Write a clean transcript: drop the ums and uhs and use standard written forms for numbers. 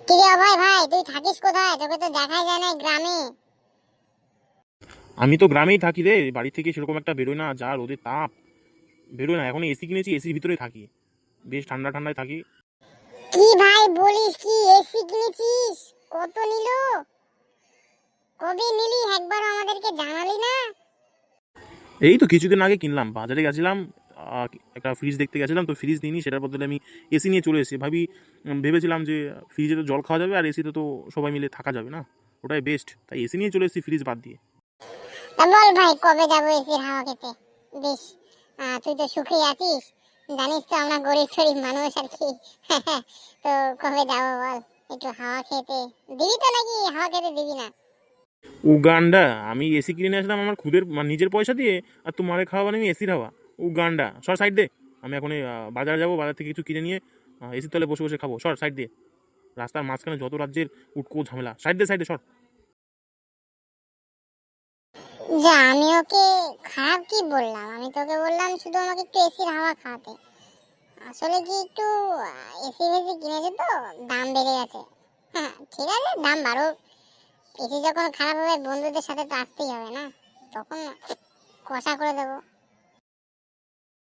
কি রে ভাই ভাই, তুই থাকিস কোথায়? তোকে তো দেখাই যায় না গ্রামে। আমি তো গ্রামেই থাকি রে, বাড়ি থেকে সেরকম একটা বেরোই না, যা রোদের তাপ, বেরোই না। এখন এসি কিনেছি, এসির ভিতরে থাকি, বেশ ঠান্ডা ঠান্ডায় থাকি। কি ভাই বলিস, কি এসি কিনেছিস? কত নিল? কবে নিলি? একবারও আমাদেরকে জানালি না। এই তো কিছুদিন আগে কিনলাম, বাজারে গেছিলাম, একটা ফ্রিজ দেখতে গেছিলাম, তো ফ্রিজ নিইনি, সেটার বদলে আমি এসি নিয়ে চলে এসেছি। ভেবেছিলাম যে ফ্রিজে তো জল খাওয়া যাবে আর এসিতে তো সবাই মিলে থাকা যাবে না, ওটাই বেস্ট, তাই এসি নিয়ে চলে এসেছি ফ্রিজ বাদ দিয়ে। তা বল ভাই, কবে যাবো এসির হাওয়া খেতে? বেশ, তুই তো সুখেই আছিস, জানিস তো আমরা গরিব শরীফ মানুষ আর কি। তো কবে যাবো বল, একটু হাওয়া খেতে। দিবি তো নাকি হাওয়া খেতে দিবি না? উগান্ডা! আমি এসি কিনে আসলাম আমার খুদের নিজের পয়সা দিয়ে, আর তোমারে খাওয়াবো আমি এসির হাওয়া? উগান্ডা, সর সাইড দে। আমি এখন বাজার যাবো, বাজার থেকে কিছু কিনে নিয়ে এসির তলে বসে বসে খাবো, সর সাইড দিয়ে। রাস্তার মাঝখানে যত রাজ্যের উটকো ঝামেলা, সাইড দে সাইডে সর। যে আমি ওকে খারাপ কি বললাম? আমি তোকে বললাম শুধু আমাকে একটু এসির হাওয়া খাওয়াতে। আসলে কি একটু এসি ফেসি কিনেছে তো, দাম বেড়ে গেছে। হ্যাঁ ঠিক আছে, দাম বাড়ুক। এসি যখন খারাপ হবে বন্ধুদের সাথে তো আসতেই হবে না, তখন কষা করে দেবো।